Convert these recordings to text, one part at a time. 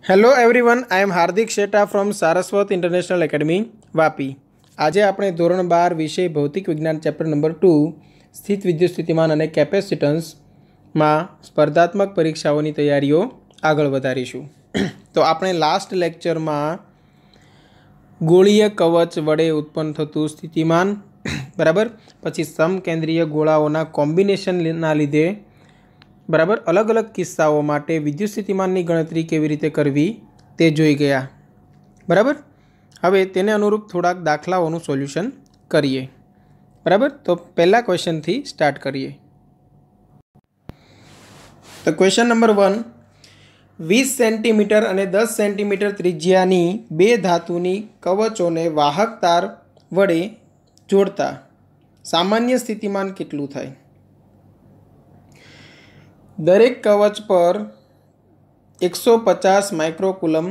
Hello everyone, I am Hardik Sheta from Saraswat international academy Vapi. આજે આપણે ધોરણ 12 વિષય ભૌતિક વિજ્ઞાન ચેપ્ટર નંબર 2 સ્થિત વિદ્યુત સ્થિતિમાન અને કેપેસિટન્સમાં સ્પર્ધાત્મક પરીક્ષાઓની તૈયારીઓ આગળ વધારીશું। તો આપણે લાસ્ટ લેક્ચરમાં ગોળીય કવચ વડે ઉત્પન્ન થતું સ્થિતિમાન બરાબર, પછી સમકેન્દ્રીય ગોળાઓના કોમ્બિનેશનના લીધે બરાબર अलग अलग किस्साओं माटे विद्युत स्थितिमाननी गणतरी केवी रीते करवी ते जोई गया। बराबर, हवे तेने अनुरूप थोड़ा दाखलाओनुं सोल्यूशन करीए। बराबर, तो पहला क्वेश्चन थी स्टार्ट करिए। तो क्वेश्चन नंबर 1, 20 सेंटीमीटर अने 10 सेंटीमीटर त्रिज्यानी बे धातुनी कवचोने वाहक तार वडे जोड़ता सामान्य स्थितिमान केटलुं थाय? दरेक कवच पर 150 माइक्रोकूलम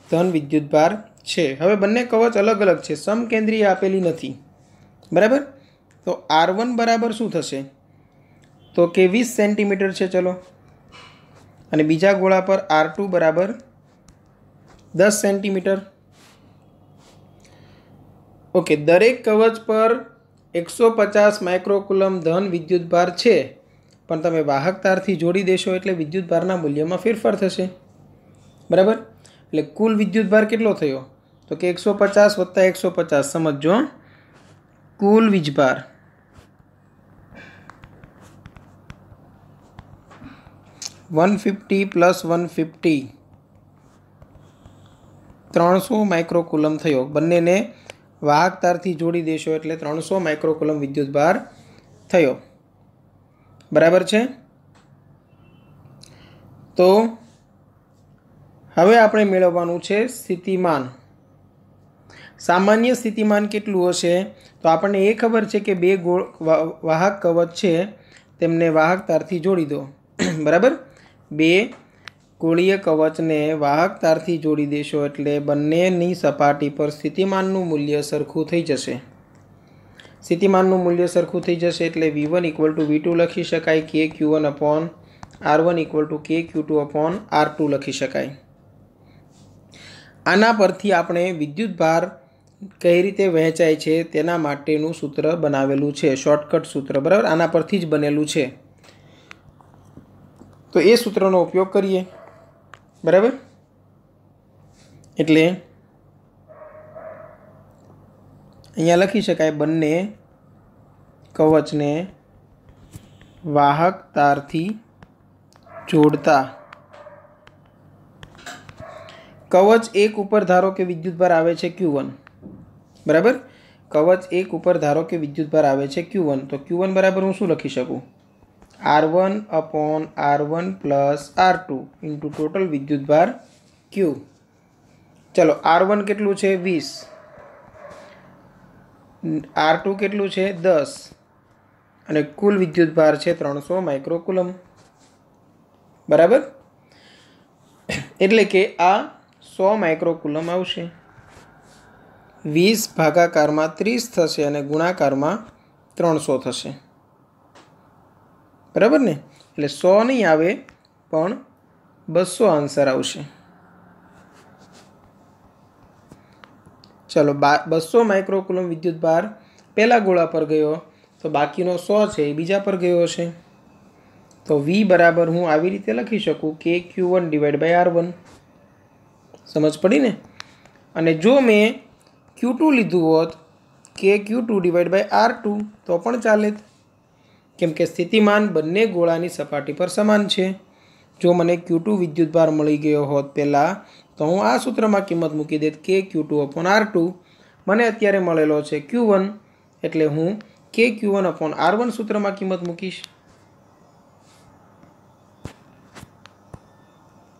धन विद्युत भार है। हवे बंने कवच अलग अलग है, समकेंद्रीय आपेली नथी। बराबर, तो R1 बराबर शू थशे? तो के 20 सेंटीमीटर है। चलो, अने बीजा गोळा पर R2 बराबर 10 सेंटीमीटर। ओके, दरेक कवच पर 150 माइक्रोकूलम धन विद्युत भार है, पण तमे वाहक तारथी जोड़ी देशो एटले विद्युत भारना मूल्यमां फेरफार थशे। बराबर, एटले कुल विद्युत भार केटलो थयो? तो के 150 वत्ता 150 समझो, कुल वीजभार 150 प्लस 150 300 माइक्रोकूलम थयो। बंनेने वाहक तारथी जोड़ी देशो एटले 300 माइक्रोकूलम विद्युत भार थयो। बराबर है। तो हवे आपणे मेळववानुं छे स्थितिमान। सामान्य स्थितिमान केटलुं हशे? तो आपणे ए खबर छे के बे वाहक कवच छे तेमने वाहक तारथी जोड़ी दो। बराबर, बे गोळीय कवचने वाहक तारथी जोड़ी देशो एटले बंनेनी सपाटी पर स्थितिमाननुं मूल्य सरखुं थई जशे। स्थितिमाननुं मूल्य सरखुं थई जशे एटले V1 = V2 लखी शकाय, KQ1 upon R1 = KQ2 upon R2 लखी शकाय। आना परथी आपणे विद्युत भार कई रीते वहेंचाय छे तेना माटेनुं सूत्र बनावेलुं छे, शॉर्टकट सूत्र। बराबर, आना परथी ज बनेलुं छे। तो ए सूत्रनो उपयोग करीए। बराबर, एटले अहींया लखी शकाय बंने कवचने वाहक तारथी जोड़ता कवच एक उपर धारो के विद्युत भार आवे छे Q1। बराबर, कवच एक उपर धारो के विद्युत भार आवे छे Q1। तो Q1 बराबर हूँ शू लखी शकूँ? R1 upon R1 plus R2 into total विद्युत भार Q। चलो, R1 केटलू छे? 20। R2 केटलू छे? 10। अने कुल विद्युत भार छे 300 माइक्रोकूलम। बराबर, एटले के आ 100 माइक्रोकूलम आवशे। 20 भागाकार में 30 थशे अने गुणाकार में 300 थशे। बराबर ने? एटले 100 नहीं आवे पण 200 आंसर आवशे। चलो, 200 माइक्रोकूलम विद्युत भार पहला गोळा पर गयो, तो बाकीनो 100 है बीजा पर गयो हशे। तो V बराबर हूँ आवी रीते लखी शकूँ KQ1 / R1। समझ पड़ी ने? अने जो मैं Q2 लीधुं होत KQ2 / R2 तो पण चाले, केम के स्थितिमान बंने गोळानी सपाटी पर समान छे। जो मने Q2 विद्युत भार मळी गयो होत पहला, तो हूँ आ सूत्र में किंमत मूकी देत KQ2 अपॉन R2। मने अत्यारे मळेलो छे Q1, एटले हूँ KQ1 अपॉन R1 सूत्र में किंमत मूकीश।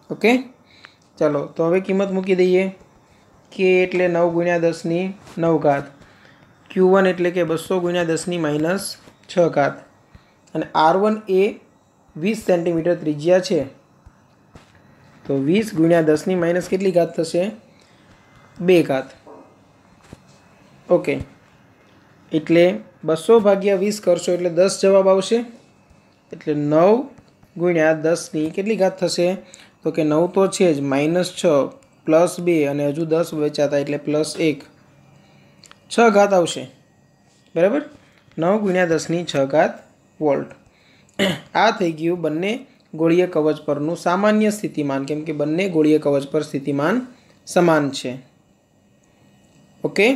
ओके, चलो, तो हवे किंमत मूकी दईए। K एटले 9 × 10⁹ Q1 एटले के 200 × 10⁻6 अने R1 ए 20 सेंटीमीटर त्रिज्या छे, तो 20 × 10⁻ केटली घात थशे? 2 घात। ओके, एटले 200 / 20 करशो एटले 10 जवाब आवशे। एटले 9 × 10 केटली घात थशे? તો કે 9 તો છે જ, -6 +2 અને હજુ 10 બચ્યા હતા એટલે +1, 6 ઘાત આવશે, બરાબર. 9 × 10⁶ વોલ્ટ. આ થઈ ગયું બંને ગોળીય કવચ પરનું સામાન્ય સ્થિતિમાન, કેમ કે બંને ગોળીય કવચ પર સ્થિતિમાન સમાન છે. ઓકે,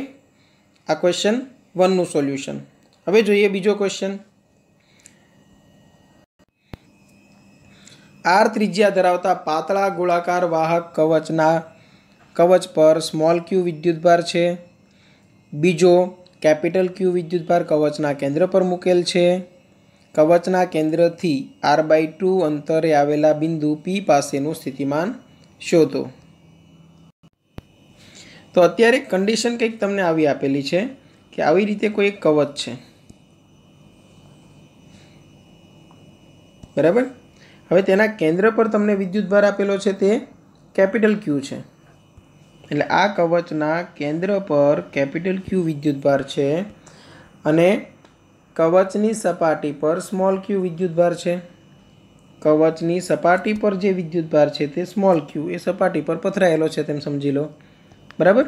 આ ક્વેશ્ચન 1નું સોલ્યુશન. હવે જોઈએ બીજો ક્વેશ્ચન. r ત્રિજ્યા ધરાવતા પાતળા ગોળાકાર વાહક કવચ પર સ્મોલ q વિદ્યુતભાર છે. બીજો કેપિટલ Q વિદ્યુતભાર કવચના કેન્દ્ર પર મૂકેલ છે. કવચના કેન્દ્રથી r/2 અંતરે આવેલા બિંદુ P પાસેનું સ્થિતિમાન શોધો. તો અત્યારે કન્ડિશન કંઈક તમને આવી આપેલી છે કે આવી રીતે કોઈ એક કવચ છે, બરાબર. હવે તેના કેન્દ્ર પર તમને વિદ્યુતભાર આપેલો છે તે કેપિટલ Q છે. એટલે આ કવચના કેન્દ્ર પર કેપિટલ Q વિદ્યુતભાર છે અને કવચની સપાટી પર સ્મોલ q વિદ્યુતભાર છે. કવચની સપાટી પર જે વિદ્યુતભાર છે તે સ્મોલ q એ સપાટી પર પથરાયેલો છે તેમ સમજી લો, બરાબર.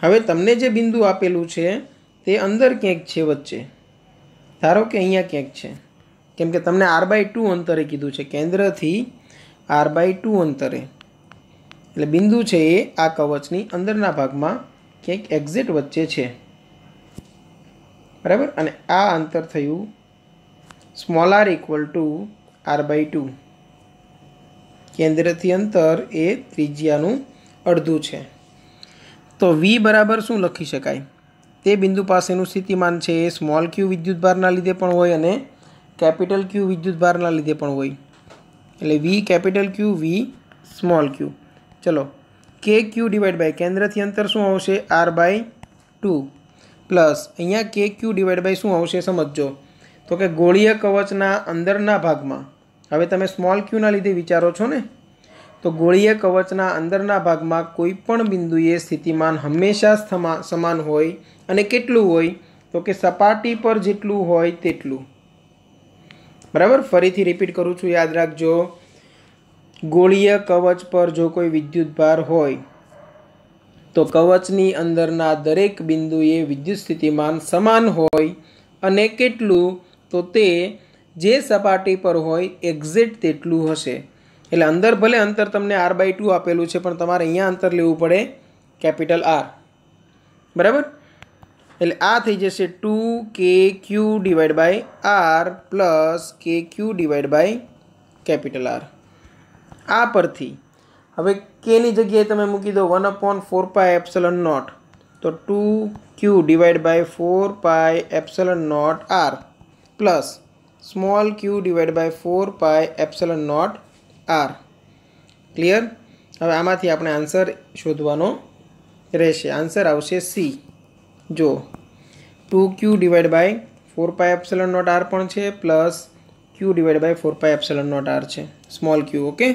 હવે તમને જે બિંદુ આપેલું છે તે અંદર ક્યાંક છે વચ્ચે, ધારો કે અહીંયા ક્યાંક છે, કેમ કે તમને r/2 અંતરે કીધું છે, કેન્દ્રથી r/2 અંતરે. એટલે બિંદુ છે એ આ કવચની અંદરના ભાગમાં ક્યાંક એક્ઝેક્ટ વચ્ચે છે, બરાબર. અને આ અંતર થયું r = r/2. કેન્દ્રથી અંતર એ ત્રિજ્યાનું અડધું છે. તો v બરાબર શું લખી શકાય? તે બિંદુ પાસેનું સ્થિતિમાન છે એ સ્મોલ q વિદ્યુતભારના લીધે પણ હોય અને કેપિટલ Q વિદ્યુતભારના લીધે પણ હોય. એટલે v capital Q, v small q. ચલો, kq / કેન્દ્રથી અંતર શું આવશે? r/2 પ્લસ અહીંયા kq / શું આવશે સમજો. તો કે ગોળીય કવચના અંદરના ભાગમાં, હવે તમે સ્મોલ ક્યુના લીધે વિચારો છો ને, તો ગોળીય કવચના અંદરના ભાગમાં કોઈ પણ બિંદુએ સ્થિતિમાન હંમેશા સમાન હોય. અને કેટલું હોય? તો કે સપાટી પર જેટલું હોય તેટલું, બરાબર. ફરીથી રિપીટ કરું છું, યાદ રાખજો. ગોળીય કવચ પર જો કોઈ વિદ્યુતભાર હોય તો કવચની અંદરના દરેક બિંદુએ વિદ્યુત સ્થિતિમાન સમાન હોય. અને કેટલું? તો તે જે સપાટી પર હોય એક્ઝેક્ટ તેટલું હશે. એટલે અંદર ભલે અંતર તમને r/2 આપેલું છે, પણ તમારે અહીંયા અંતર લેવું પડે કેપિટલ R, બરાબર. એટલે આ થઈ જશે 2kq / r plus kq / capital R. આ પરથી હવે k ની જગ્યાએ તમે મૂકી દો 1/4πε0. તો 2q / 4πε0r plus small q / 4πε0r. Clear? હવે આમાંથી આપણે આન્સર શોધવાનો રહેશે. આન્સર આવશે C. જો 2q / 4πε0r પણ છે પ્લસ q / 4πε0r છે, સ્મોલ q. ઓકે,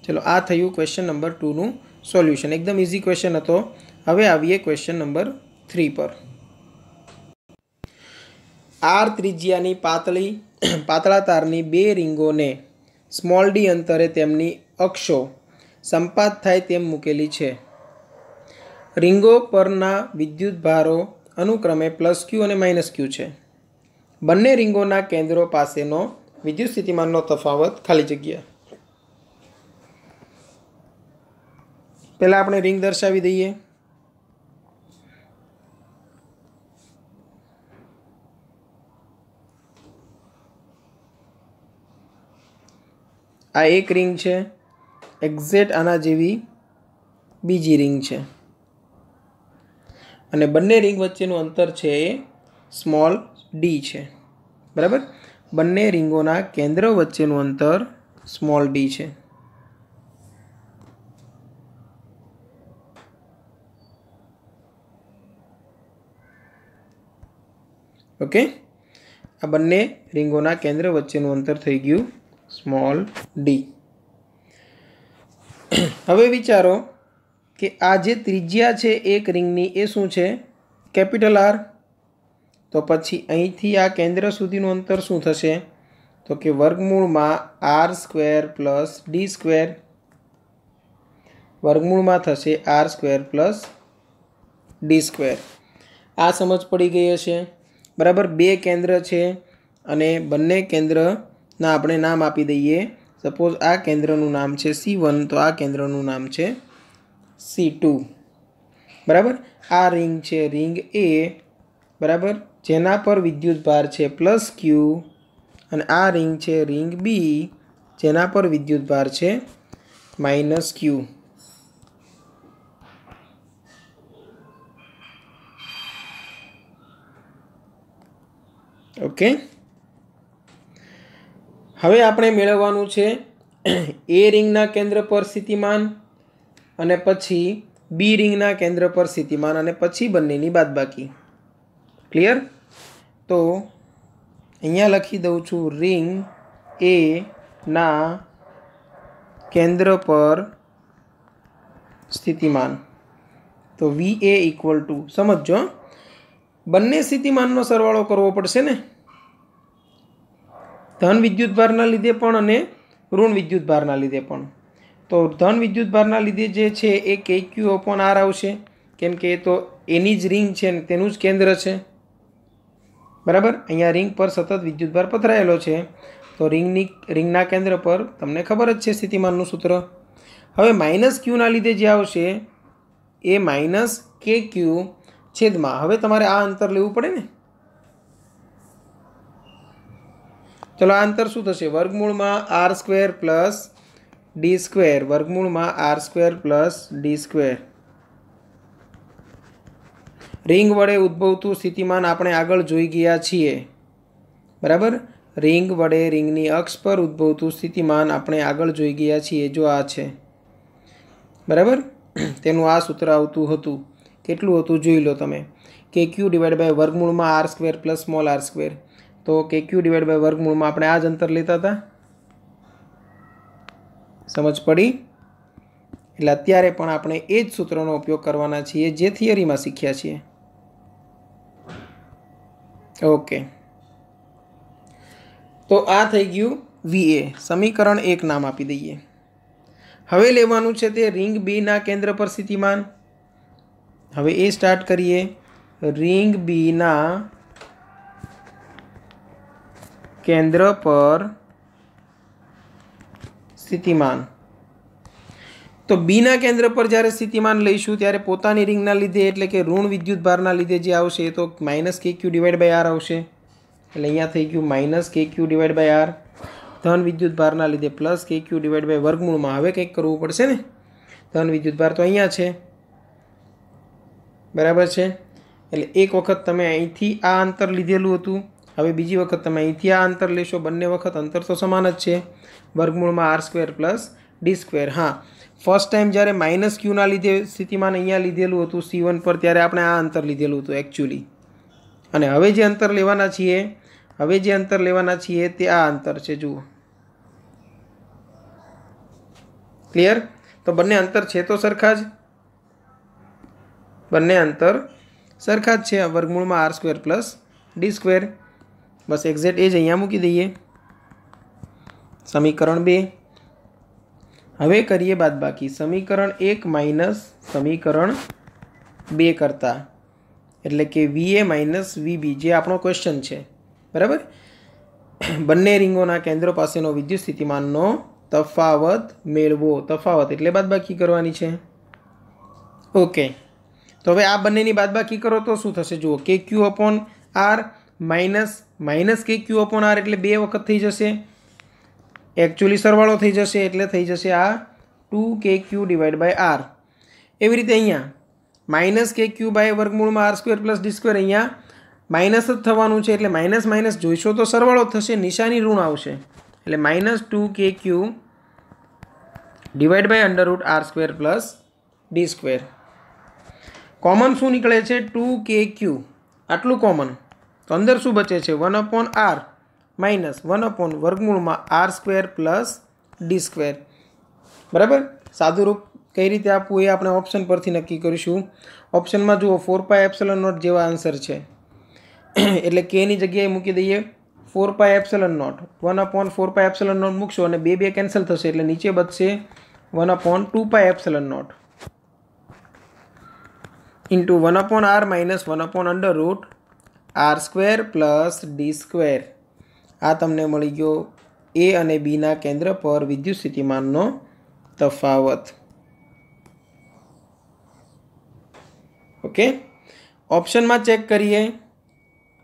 ચલો, આ થયું ક્વેશ્ચન નંબર 2નું સોલ્યુશન. એકદમ ઇઝી ક્વેશ્ચન હતો. હવે આવીએ ક્વેશ્ચન નંબર 3 પર. r ત્રિજ્યાની પાતળા તારની બે રિંગોને સ્મોલ d અંતરે તેમની અક્ષો સંપાત થાય તેમ મૂકેલી છે. રિંગો પરના વિદ્યુતભારો અનુક્રમે +q અને -q છે. બંને રિંગોના કેન્દ્રો પાસેનો વિદ્યુત સ્થિતિમાનનો તફાવત ખાલી જગ્યા. પહેલાં આપણે રિંગ દર્શાવી દઈએ. આ એક રિંગ છે, એક્ઝેક્ટ આના જેવી બીજી રિંગ છે. અને બંને રિંગ વચ્ચેનું અંતર છે એ સ્મોલ d છે, બરાબર. બંને રિંગોના કેન્દ્ર વચ્ચેનું અંતર સ્મોલ d છે. ઓકે, આ બંને રિંગોના કેન્દ્ર વચ્ચેનું અંતર થઈ ગયું સ્મોલ d. હવે વિચારો કે આ જે ત્રિજ્યા છે એક રિંગની એ શું છે? Capital R. તો પછી અહીંથી આ કેન્દ્ર સુધીનું અંતર શું થશે? તો કે વર્ગમૂળમાં R square plus D square, વર્ગમૂળમાં થશે R square plus D square. આ સમજ પડી ગઈ હશે. બરાબર. બે કેન્દ્ર છે અને બંને કેન્દ્રના આપણે નામ આપી દઈએ. સપોઝ આ કેન્દ્રનું નામ છે C1, તો આ કેન્દ્રનું નામ છે C2. બરાબર. આ રિંગ છે રિંગ A, બરાબર, જેના પર વિદ્યુતભાર છે પ્લસ Q, અને આ રિંગ છે રિંગ B, જેના પર વિદ્યુતભાર છે માઇનસ Q. ઓકે. હવે આપણે મેળવવાનું છે A રિંગના કેન્દ્ર પર સ્થિતિમાન અને પછી B રિંગના કેન્દ્ર પર સ્થિતિમાન અને પછી બંનેની બાદબાકી. ક્લિયર? તો અહીંયા લખી દઉં છું રિંગ A ના કેન્દ્ર પર સ્થિતિમાન. તો VA ઇક્વલ ટુ, સમજો, બંને સ્થિતિમાનનો સરવાળો કરવો પડશે ને, ધન વિદ્યુતભારના લીધે પણ અને ઋણ વિદ્યુતભારના લીધે પણ. તો ધન વિદ્યુતભારના લીધે જે છે એ KQ/R આવશે, કેમ કે એ તો એની જ રિંગ છે ને તેનું જ કેન્દ્ર છે. બરાબર. અહીંયા રિંગ પર સતત વિદ્યુતભાર પથરાયેલો છે, તો રિંગના કેન્દ્ર પર તમને ખબર જ છે સ્થિતિમાનનું સૂત્ર. હવે માઇનસ ક્યુના લીધે જે આવશે એ માઇનસ KQ છેદમાં, હવે તમારે આ અંતર લેવું પડે ને. ચલો, આ અંતર શું થશે? વર્ગમૂળમાં R square plus D square, વર્ગમૂળમાં R square plus D square. Ring વડે ઉદ્ભવતું સ્થિતિમાન આપણે આગળ જોઈ ગયા છીએ. બરાબર. રિંગ વડે રિંગની અક્ષ પર ઉદ્ભવતું સ્થિતિમાન આપણે આગળ જોઈ ગયા છીએ. જો આ છે, બરાબર, તેનું આ સૂત્ર આવતું હતું. કેટલું હતું જોઈ લો તમે. KQ ડિવાઈડ બાય વર્ગમૂળમાં R square plus small R square. તો KQ ડિવાઈડ બાય વર્ગમૂળમાં આપણે આ જ અંતર લેતા હતા. સમજ પડી? એટલે અત્યારે પણ આપણે એ જ સૂત્રનો ઉપયોગ કરવાના છીએ જે થિયરીમાં શીખ્યા છીએ. ઓકે. તો આ થઈ ગયું VA. સમીકરણ 1 નામ આપી દઈએ. હવે લેવાનું છે તે રિંગ B ના કેન્દ્ર પર સ્થિતિમાન. હવે એ સ્ટાર્ટ કરીએ. રિંગ B ના કેન્દ્ર પર સ્થિતિમાન. તો B ના કેન્દ્ર પર જ્યારે સ્થિતિમાન લઈશું ત્યારે પોતાની રિંગના લીધે, એટલે કે ઋણ વિદ્યુતભારના લીધે જે આવશે એ તો minus KQ divide by R આવશે. એટલે અહીંયા થઈ ગયું minus KQ divide by R. ધન વિદ્યુતભારના લીધે પ્લસ KQ ડિવાઈડ બાય વર્ગમૂળમાં. હવે કંઈક કરવું પડશે ને. ધન વિદ્યુતભાર તો અહીંયા છે, બરાબર છે. એટલે એક વખત તમે અહીંથી આ અંતર લીધેલું હતું, હવે બીજી વખત તમે અહીંથી આ અંતર લેશો. બંને વખત અંતર તો સમાન જ છે, વર્ગમૂળમાં R square plus D square. હા, ફર્સ્ટ ટાઈમ જ્યારે માઇનસ ક્યુના લીધે સ્થિતિમાન અહીંયા લીધેલું હતું C1 પર, ત્યારે આપણે આ અંતર લીધેલું હતું એકચ્યુઅલી. અને હવે જે અંતર લેવાના છીએ તે આ અંતર છે, જુઓ. ક્લિયર? તો બંને અંતર છે તો સરખા જ, બંને અંતર સરખા જ છે. વર્ગમૂળમાં R square plus D square. બસ એક્ઝેક્ટ એ જ અહીંયા મૂકી દઈએ. સમીકરણ 2. હવે કરીએ બાદબાકી. સમીકરણ 1 માઇનસ સમીકરણ 2 કરતાં, એટલે કે VA માઇનસ VB, જે આપણો ક્વેશ્ચન છે. બરાબર. બંને રિંગોના કેન્દ્રો પાસેનો વિદ્યુત સ્થિતિમાનનો તફાવત મેળવો. તફાવત એટલે બાદબાકી કરવાની છે. ઓકે. તો હવે આ બંનેની બાદબાકી કરો તો શું થશે? જુઓ, KQ/R માઇનસ KQ/R એટલે 2 વખત થઈ જશે. એકચ્યુઅલી સરવાળો થઈ જશે, એટલે થઈ જશે આ 2KQ ડિવાઈડ બાય R. એવી રીતે અહીંયા માઇનસ KQ બાય વર્ગમૂળમાં R square plus D square, અહીંયા માઇનસ જ થવાનું છે, એટલે માઇનસ માઇનસ જોઈશો તો સરવાળો થશે, નિશાની ઋણ આવશે. એટલે minus 2KQ divide by √R square plus D square. Common શું નીકળે છે? 2KQ. આટલું કોમન. તો અંદર શું બચે છે? 1/R માઇનસ 1/ વર્ગમૂળમાં R square plus D square. બરાબર. સાદું રૂપ કઈ રીતે આપવું એ આપણે ઓપ્શન પરથી નક્કી કરીશું. ઓપ્શનમાં જુઓ 4πε0 જેવા આન્સર છે, એટલે Kની જગ્યાએ મૂકી દઈએ 4 pi epsilon not 1/4 pi epsilon not મૂકશો અને બે કેન્સલ થશે એટલે નીચે બચશે 1/2 pi epsilon not into 1/r minus 1/√r² plus d². આ તમને મળી ગયો એ અને બીના કેન્દ્ર પર વિદ્યુત સ્થિતિમાનનો તફાવત. ઓકે, ઓપ્શનમાં ચેક કરીએ.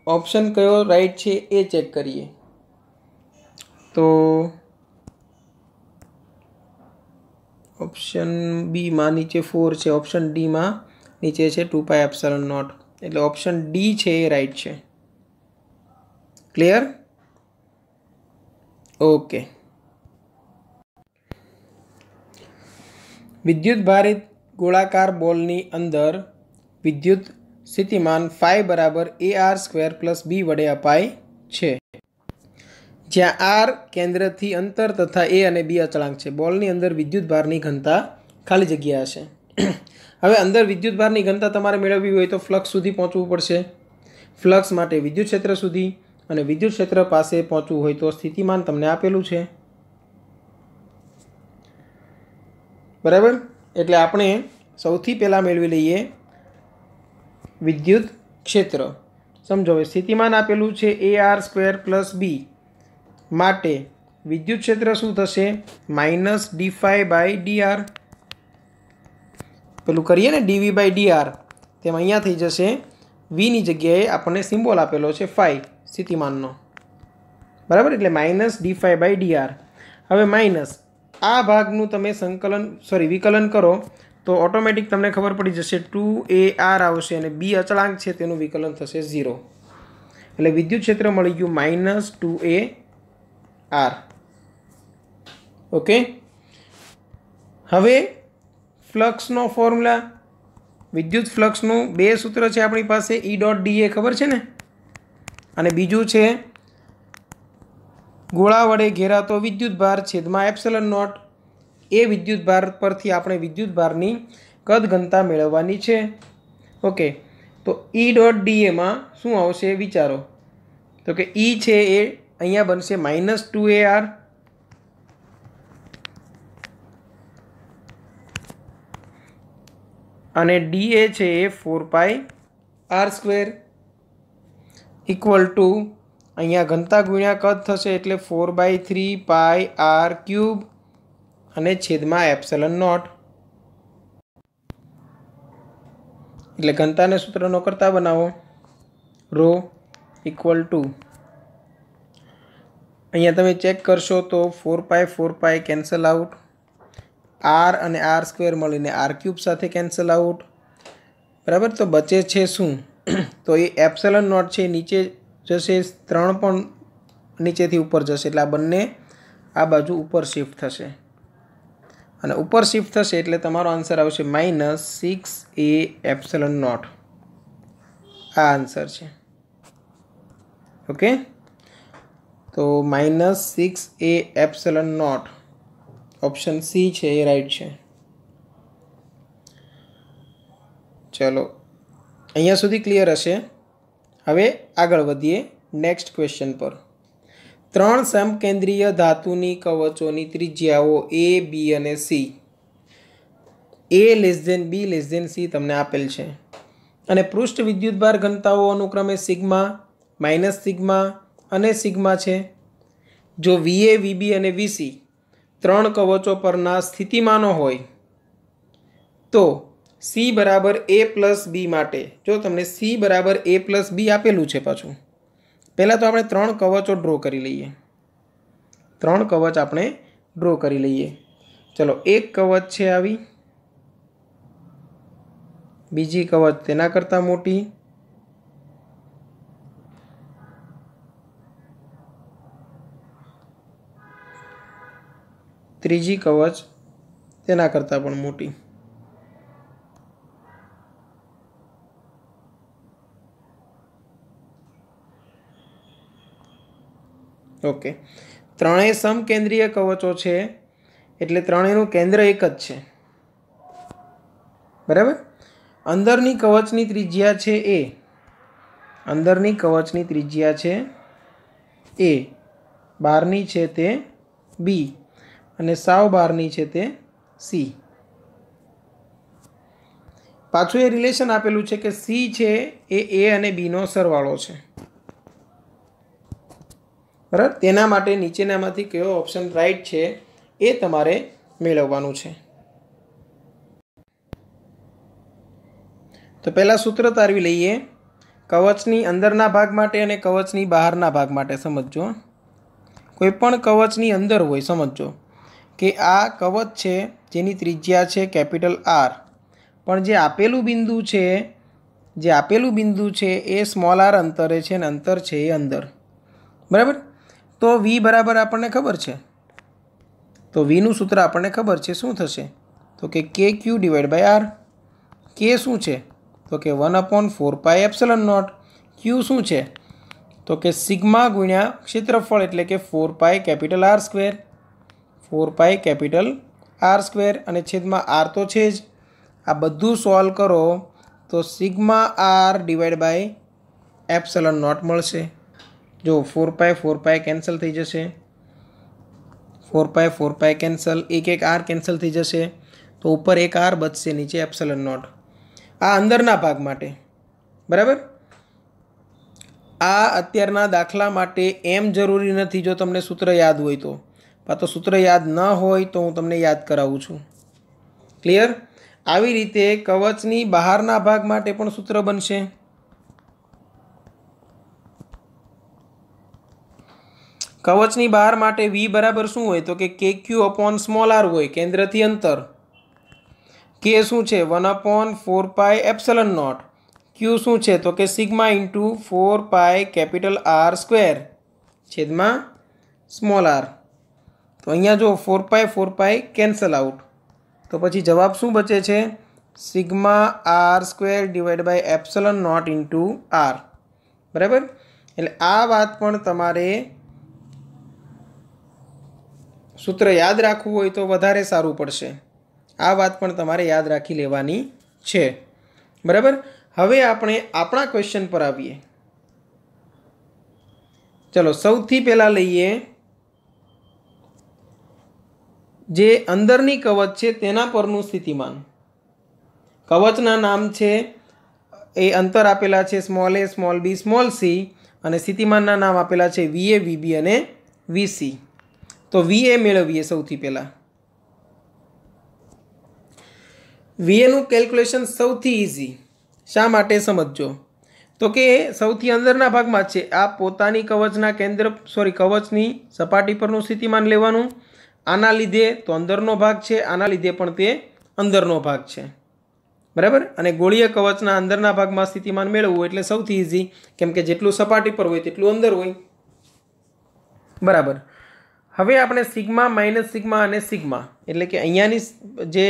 ઓપ્શન કયો રાઈટ છે એ ચેક કરીએ. તો ઓપ્શન બીમાં નીચે 4 છે, ઓપ્શન ડીમાં નીચે છે 2 પાઈ એપ્સિલન નોટ, એટલે ઓપ્શન ડી છે એ રાઈટ છે. ક્લિયર? ઓકે. વિદ્યુત ભારિત ગોળાકાર બોલની અંદર વિદ્યુત સ્થિતિમાન phi બરાબર ar² પ્લસ b વડે અપાય છે, જ્યાં r કેન્દ્રથી અંતર તથા a અને b અચળાંક છે. બોલની અંદર વિદ્યુત ભારની ઘનતા ખાલી જગ્યા હશે. હવે અંદર વિદ્યુત ભારની ઘનતા તમારે મેળવવી હોય તો ફ્લક્સ સુધી પહોંચવું પડશે. ફ્લક્સ માટે વિદ્યુત ક્ષેત્ર સુધી અને વિદ્યુત ક્ષેત્ર પાસે પહોંચવું હોય તો સ્થિતિમાન તમને આપેલું છે. બરાબર? એટલે આપણે સૌથી પહેલાં મેળવી લઈએ વિદ્યુત ક્ષેત્ર. સમજો, હવે સ્થિતિમાન આપેલું છે ar² પ્લસ b માટે વિદ્યુત ક્ષેત્ર શું થશે? Minus d∅/dr. પેલું કરીએ ને dv/dr, તેમ અહીંયા થઈ જશે વીની જગ્યાએ આપણને સિમ્બોલ આપેલો છે phi સ્થિતિમાનનો. બરાબર? એટલે માઇનસ d∅/dr. હવે માઇનસ આ ભાગનું તમે વિકલન કરો તો ઓટોમેટિક તમને ખબર પડી જશે 2ar આવશે અને b અચળાંક છે તેનું વિકલન થશે 0. એટલે વિદ્યુત ક્ષેત્ર મળી ગયું માઇનસ 2ar. ઓકે. હવે ફ્લક્સનો ફોર્મ્યુલા, વિદ્યુત ફ્લક્સનું બે સૂત્ર છે આપણી પાસે, E.dA ખબર છે ને, અને બીજું છે ગોળા વડે ઘેરાતો વિદ્યુત ભાર છેદમાં એપ્સિલન નોટ. એ વિદ્યુત ભાર પરથી આપણે વિદ્યુત ભારની કદ ઘનતા મેળવવાની છે. ઓકે, તો E.dA શું આવશે વિચારો. તો કે E છે એ અહીંયા બનશે માઇનસ 2ar અને dA છે એ 4 પાઈ r² ઇક્વલ ટુ અહીંયા ઘનતા ગુણ્યા કદ થશે એટલે 4/3 પાઈ r³ અને છેદમાં એપ્સિલન નોટ. એટલે ઘનતાને સૂત્રનો કરતા બનાવો. રો ઇક્વલ ટુ અહીંયા તમે ચેક કરશો તો 4 પાઈ કેન્સલ આઉટ, r અને r² મળીને r³ સાથે કેન્સલ આઉટ. બરાબર? તો બચે છે શું? તો એ એપ્સિલન નોટ છે નીચે જશે, 3 પણ નીચેથી ઉપર જશે એટલે આ બંને આ બાજુ ઉપર શિફ્ટ થશે અને ઉપર શિફ્ટ થશે એટલે તમારો આન્સર આવશે -6a એપ્સિલન નોટ. આ આન્સર છે. ઓકે, તો -6a epsilon not option C છે એ રાઈટ છે. ચલો, અહીંયા સુધી ક્લિયર હશે. હવે આગળ વધીએ નેક્સ્ટ ક્વેશ્ચન પર. 3 સમકેન્દ્રીય ધાતુની કવચોની ત્રિજ્યાઓ a, b અને c, a b c તમને આપેલ છે અને પૃષ્ઠ વિદ્યુતભાર ઘનતાઓ અનુક્રમે સિગ્મા, માઇનસ સિગ્મા અને સિગ્મા છે. જો VA, VB અને VC 3 કવચો પરના સ્થિતિમાનો હોય તો C બરાબર a પ્લસ b માટે, જો તમને C બરાબર a પ્લસ b આપેલું છે, પાછું પહેલાં તો આપણે 3 કવચો ડ્રો કરી લઈએ. 3 કવચ આપણે ડ્રો કરી લઈએ. ચલો, એક કવચ છે આવી, બીજી કવચ તેના કરતાં મોટી, ત્રીજી કવચ તેના કરતાં પણ મોટી. ઓકે, ત્રણેય સમકેન્દ્રીય કવચો છે એટલે ત્રણેયનું કેન્દ્ર એક જ છે. બરાબર? અંદરની કવચની ત્રિજ્યા છે a, અંદરની કવચની ત્રિજ્યા છે એ, બહારની છે તે બી અને સાવ બહારની છે તે સી. પાછું એ રિલેશન આપેલું છે કે સી છે એ અને બીનો સરવાળો છે. બરાબર, તેના માટે નીચેનામાંથી કયો ઓપ્શન રાઈટ છે એ તમારે મેળવવાનું છે. તો પહેલાં સૂત્ર તારવી લઈએ. કવચની અંદરના ભાગ માટે અને કવચની બહારના ભાગ માટે સમજો. કોઈ પણ કવચની અંદર હોય, સમજો કે આ કવચ છે જેની ત્રિજ્યા છે કેપિટલ આર, પણ જે આપેલું બિંદુ છે એ સ્મોલ આર અંતરે છે અને અંતર છે એ અંદર. બરાબર, તો વી બરાબર આપણને ખબર છે. તો વીનું સૂત્ર આપણને ખબર છે. શું થશે? તો કે કે ક્યુ ડિવાઈડ બાય આર. કે શું છે? તો કે 1/4πε0. ક્યુ શું છે? તો કે સિગ્મા ગુણ્યા ક્ષેત્રફળ એટલે કે 4π capital r square. 4π capital r square અને છેદમાં આર તો છે જ. આ બધું સોલ્વ કરો તો સિગ્મા આર ડિવાઈડ બાય ε0 મળશે. જો 4π કેન્સલ થઈ જશે, 4π કેન્સલ, એક આર કેન્સલ થઈ જશે, તો ઉપર એક આર બચશે, નીચે ε0. આ અંદરના ભાગ માટે. બરાબર, આ અત્યારના દાખલા માટે એમ જરૂરી નથી. જો તમને સૂત્ર યાદ હોય તો, તો સૂત્ર યાદ ન હોય તો હું તમને યાદ કરાવું છું. ક્લિયર? આવી રીતે કવચની બહારના ભાગ માટે પણ સૂત્ર બનશે. કવચની બહાર માટે વી બરાબર શું હોય? તો કે ક્યુ અપોન સ્મોલ આર હોય, કેન્દ્રથી અંતર. કે શું છે? 1/4πε0. ક્યુ શું છે? તો કે sigma into 4π capital r square છેદમાં સ્મોલ આર. તો અહીંયા જો 4π કેન્સલ આઉટ, તો પછી જવાબ શું બચે છે? Sigma r square divide by ε0 into r. બરાબર, એટલે આ વાત પણ તમારે સૂત્ર યાદ રાખવું હોય તો વધારે સારું પડશે. આ વાત પણ તમારે યાદ રાખી લેવાની છે. બરાબર, હવે આપણે આપણા ક્વેશ્ચન પર આવીએ. ચલો, સૌથી પહેલાં લઈએ જે અંદરની કવચ છે તેના પરનું સ્થિતિમાન. કવચના નામ છે એ અંતર આપેલા છે સ્મોલ એ, સ્મોલ બી, સ્મોલ સી, અને સ્થિતિમાનના નામ આપેલા છે વીએ, વીબી અને વીસી. તો વીએ મેળવીએ સૌથી પહેલાં. વીએનું કેલ્ક્યુલેશન સૌથી ઇઝી. શા માટે સમજો? તો કે સૌથી અંદરના ભાગમાં છે. આ પોતાની કવચની સપાટી પરનું સ્થિતિમાન લેવાનું. આના લીધે તો અંદરનો ભાગ છે, આના લીધે પણ તે અંદરનો ભાગ છે. બરાબર, અને ગોળીય કવચના અંદરના ભાગમાં સ્થિતિમાન મેળવવું એટલે સૌથી ઇઝી, કેમ કે જેટલું સપાટી પર હોય તેટલું અંદર હોય. બરાબર, હવે આપણે સિગ્મા, માઇનસ સિગ્મા અને સિગ્મા એટલે કે અહીંયાની જે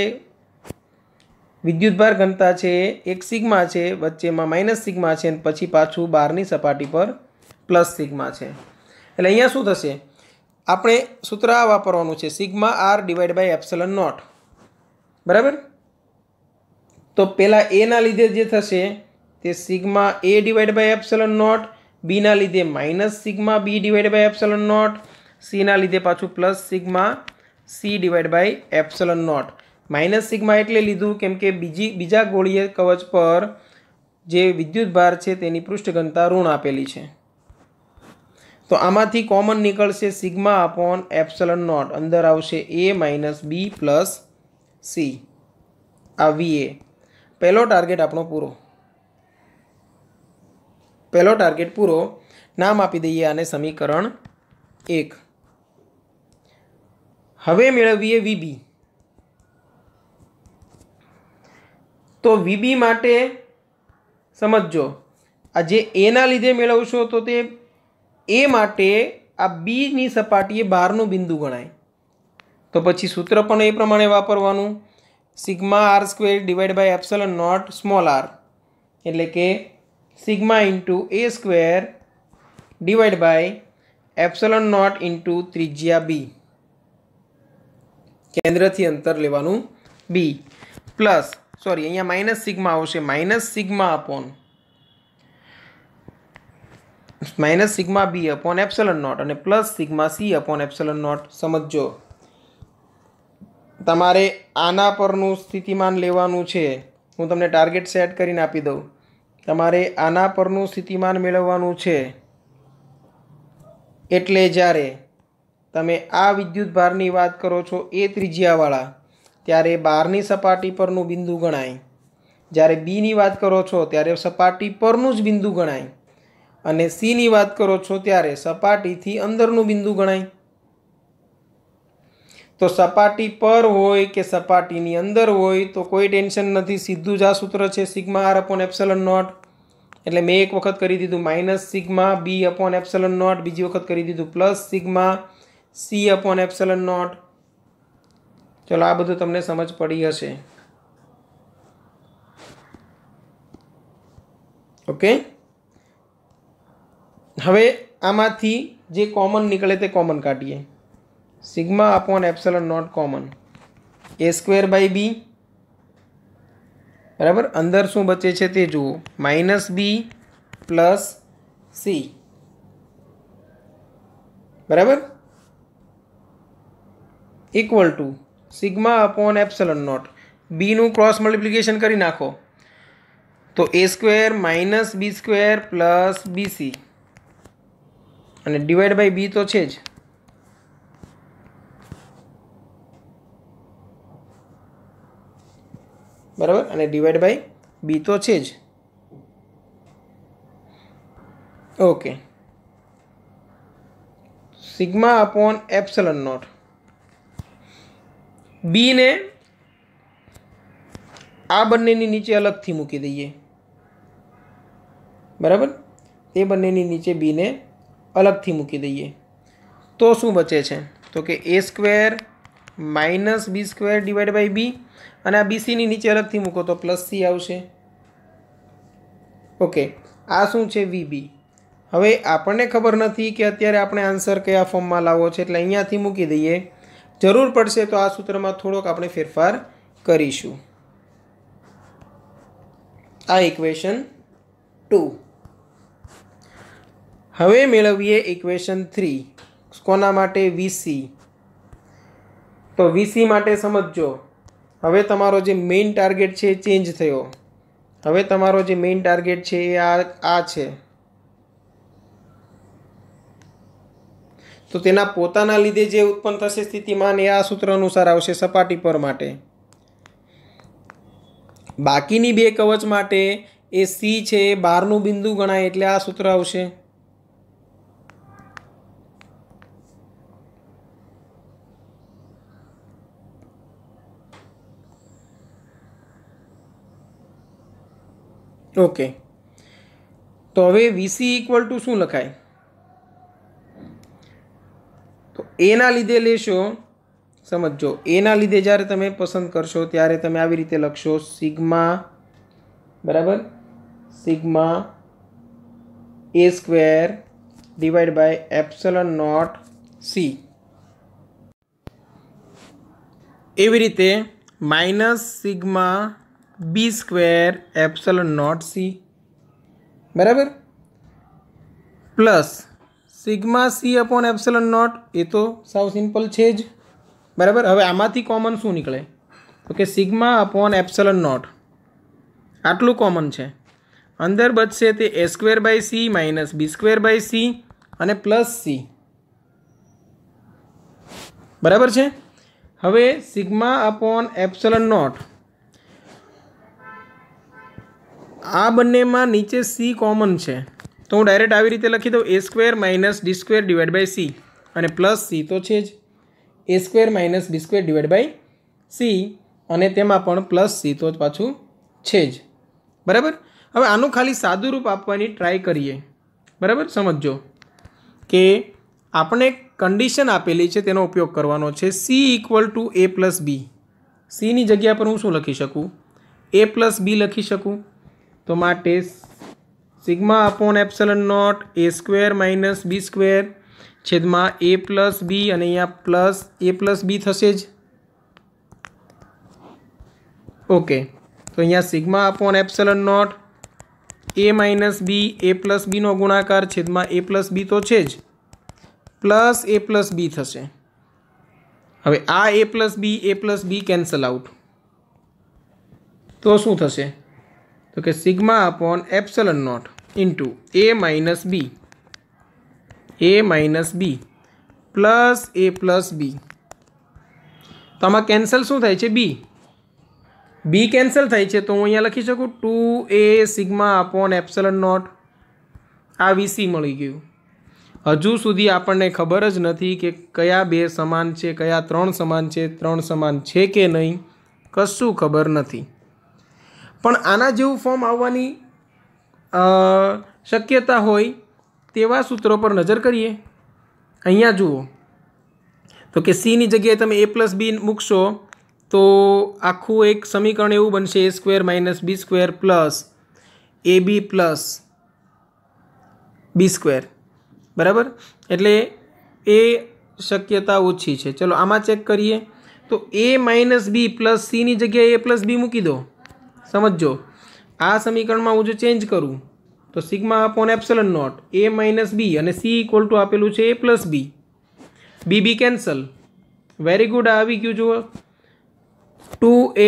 વિદ્યુતભાર ઘનતા છે એક સિગ્મા છે, વચ્ચેમાં માઇનસ સિગ્મા છે, અને પછી પાછું બહારની સપાટી પર પ્લસ સિગ્મા છે. એટલે અહીંયા શું થશે? આપણે સૂત્ર આ વાપરવાનું છે, સિગ્મા આર ડિવાઈડ બાય ε0. બરાબર, તો પહેલાં એના લીધે જે થશે તે સિગ્મા એ ડિવાઈડ બાય ε0, બીના લીધે minus sigma b divide by ε0, સીના લીધે પાછું plus sigma c divide by ε0. Minus sigma એટલે લીધું કેમ કે બીજા ગોળીય કવચ પર જે વિદ્યુતભાર છે તેની પૃષ્ઠ ઘનતા ઋણ આપેલી છે. તો આમાંથી કોમન નીકળશે સિગ્મા અપોન ε0. અંદર આવશે એ માઇનસ બી પ્લસ સી. આ વીએ. પહેલો ટાર્ગેટ આપણો પૂરો. નામ આપી દઈએ આને સમીકરણ 1. હવે મેળવીએ વીબી. તો વીબી માટે સમજો, આ જે એના લીધે મેળવશો તો તે એ માટે આ બીની સપાટીએ બહારનું બિંદુ ગણાય. તો પછી સૂત્ર પણ એ પ્રમાણે વાપરવાનું, sigma r square divide by ε0 small r એટલે કે sigma into a square divide by ε0 into ત્રિજ્યા બી, કેન્દ્રથી અંતર લેવાનું બી, પ્લસ અહીંયા માઇનસ સિગ્મા આવશે, minus sigma upon minus sigma B upon epsilon not અને plus sigma C upon epsilon not. સમજો તમારે આના પરનું સ્થિતિમાન લેવાનું છે. હું તમને ટાર્ગેટ સેટ કરીને આપી દઉં. તમારે આના પરનું સ્થિતિમાન મેળવવાનું છે. એટલે જ્યારે તમે આ વિદ્યુત ભારની વાત કરો છો એ ત્રિજ્યાવાળા, ત્યારે બહારની સપાટી પરનું બિંદુ ગણાય. જ્યારે બીની વાત કરો છો ત્યારે સપાટી પરનું જ બિંદુ ગણાય. અને સીની વાત કરો છો ત્યારે સપાટીથી અંદરનું બિંદુ ગણાય. તો સપાટી પર હોય કે સપાટીની અંદર હોય તો કોઈ ટેન્શન નથી, સીધું જ આ સૂત્ર છે sigma R upon epsilon naught. એટલે મેં એક વખત કરી દીધું માઇનસ સિગ્મા બી અપોન એપ્સલન નોટ, બીજી વખત કરી દીધું plus sigma C upon epsilon naught. ચલો આ બધું તમને સમજ પડી હશે. ઓકે, હવે આમાંથી જે કોમન નીકળે તે કોમન કાઢીએ. Sigma upon epsilon not common, a square by b, બરાબર. અંદર શું બચે છે તે જુઓ, માઇનસ બી પ્લસ સી, બરાબર, equal to sigma upon epsilon not. બીનું ક્રોસ મલ્ટિપ્લિકેશન કરી નાખો તો a square minus B square plus bc અને ડિવાઈડ બાય બી તો છે જ, બરાબર, અને ડિવાઈડ બાય બી તો છે જ. Okay, sigma upon epsilon not. બીને આ બંનેની નીચે અલગથી મૂકી દઈએ, બરાબર. તે બંનેની નીચે બીને અલગથી મૂકી દઈએ તો શું બચે છે? તો કે a square minus B square divide by b, અને આ બીસીની નીચે અલગથી મૂકો તો પ્લસ સી આવશે. ઓકે, આ શું છે? વીબી. હવે આપણને ખબર નથી કે અત્યારે આપણે આન્સર કયા ફોર્મમાં લાવવો છે, એટલે અહીંયાથી મૂકી દઈએ. જરૂર પડશે તો આ સૂત્રમાં થોડોક આપણે ફેરફાર કરીશું. આ ઇક્વેશન 2. હવે મેળવીએ ઇક્વેશન 3. કોના માટે? વીસી. તો વીસી માટે સમજો, હવે તમારો જે મેઇન ટાર્ગેટ છે એ ચેન્જ થયો. હવે તમારો જે મેઇન ટાર્ગેટ છે એ આ છે. તો તેના પોતાના લીધે જે ઉત્પન્ન થશે સ્થિતિમાન એ આ સૂત્ર અનુસાર આવશે સપાટી પર માટે. બાકીની બે કવચ માટે એ સી છે એ બહારનું બિંદુ ગણાય એટલે આ સૂત્ર આવશે. ઓકે, તો હવે વીસી ઇક્વલ ટુ શું લખાય? તો એના લીધે લેશો. સમજો, એના લીધે જ્યારે તમે પસંદ કરશો ત્યારે તમે આવી રીતે લખશો સિગ્મા, બરાબર, sigma a square divide by epsilon not c. એવી રીતે minus sigma b square epsilon not c, બરાબર, plus sigma C upon epsilon not. એ તો સાવ સિમ્પલ છે જ, બરાબર. હવે આમાંથી કોમન શું નીકળે? તો કે સિગ્મા અપોન એપ્સલન નોટ. આટલું કોમન છે. અંદર બચશે તે a square by c minus B square by c અને પ્લસ સી, બરાબર છે. હવે સિગ્મા અપોન એપ્સલન નોટ, આ બંનેમાં નીચે સી કોમન છે તો હું ડાયરેક્ટ આવી રીતે લખી દઉં, a square minus d square divide by c અને પ્લસ સી તો છે જ, a square minus B square divide by c અને તેમાં પણ પ્લસ સી તો પાછું છે જ, બરાબર. હવે આનું ખાલી સાદું રૂપ આપવાની ટ્રાય કરીએ, બરાબર. સમજો કે આપણે કન્ડિશન આપેલી છે તેનો ઉપયોગ કરવાનો છે. C equal to a plus b. સીની જગ્યા પર હું શું લખી શકું? એ પ્લસ બી લખી શકું. તો માટે sigma upon epsilon not A square minus B square છેદમાં એ પ્લસ બી અને અહીંયા પ્લસ એ પ્લસ બી થશે જ. ઓકે, તો અહીંયા sigma upon epsilon naught A minus B A plus B नो गुणाकार छेदमां ए प्लस बी तो छे ज प्लस ए प्लस बी थशे। हवे आ A plus B cancel out तो शुं थशे तो कि sigma upon epsilon naught into A minus B plus A plus B. तो आमां केन्सल शुं थाय छे बी केन्सल थाय छे तो हूँ अहींया लखी शकूँ 2a sigma upon epsilon naught. आ वीसी मळी गयुं। हजू सुधी आपणने खबर ज नथी कि कया बे समान छे कया त्रण समान छे के नहीं, कशुं खबर नथी। पण आना जेवुं फॉर्म आववानी शक्यता होय तेवा सूत्रों पर नजर करिए। अहींया जुओ तो कि सी नी जग्याए तमे ए प्लस बी मूकशो तो आखुं एक समीकरण एवुं बनशे a square minus b square plus a b plus b square बराबर। एटले ए शक्यता ओછી છે। चलो आमा चेक करिए तो ए माइनस बी प्लस सी नी जग्याए ए प्लस बी मूकी दो। समझो आ समीकरण में हूँ जो चेन्ज करूँ तो sigma upon epsilon not a minus b और सी इक्वल टू आपेलू है a plus b b cancel. Very good आ गयु जुओ 2a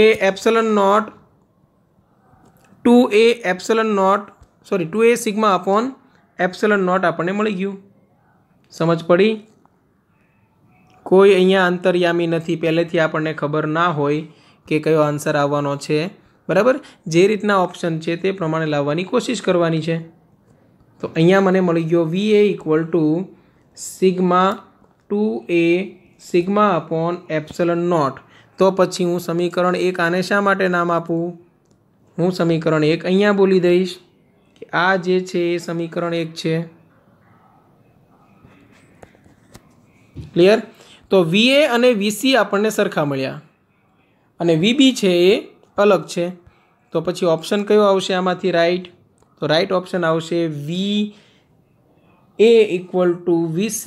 sigma upon epsilon not आपने मळी गयुं। समझ पड़ी। कोई अहींया अंतर्यामी नहीं, पहलेथी आपने खबर ना होय कि कयो आंसर आववानो छे बराबर। जे रीतना ऑप्शन है ते प्रमाणे लाववानी कोशिश करवानी छे। तो अहींया मने मळी गयो VA equal to sigma 2a sigma upon epsilon naught. तो पछी हूँ समीकरण 1 आने शा माटे नाम आपू, हूँ समीकरण 1 अहींया बोली दईश कि आ जे छे ए समीकरण 1 छे। क्लियर। तो VA अने VC आपने सरखा मळ्या अने VB छे ए अलग छे। तो पछी ऑप्शन कयो आवशे आमांथी राइट, तो राइट ऑप्शन आवशे VA equal to VC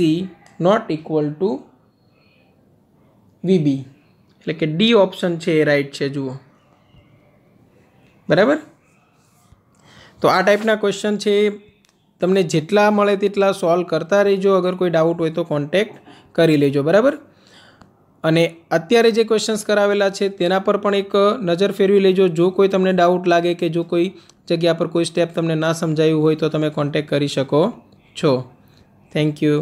not equal to VB। એટલે કે ડી ઓપ્શન છે એ રાઈટ છે જુઓ બરાબર। તો આ ટાઈપના ક્વેશ્ચન છે તમને જેટલા મળે તેટલા સોલ્વ કરતા રહેજો। અગર કોઈ ડાઉટ હોય તો કોન્ટેક્ટ કરી લેજો બરાબર। અને અત્યારે જે ક્વેશ્ચન્સ કરાવેલા છે તેના પર પણ એક નજર ફેરવી લેજો। જો કોઈ તમને ડાઉટ લાગે કે જો કોઈ જગ્યા પર કોઈ સ્ટેપ તમને ના સમજાયું હોય તો તમે કોન્ટેક્ટ કરી શકો છો। Thank you.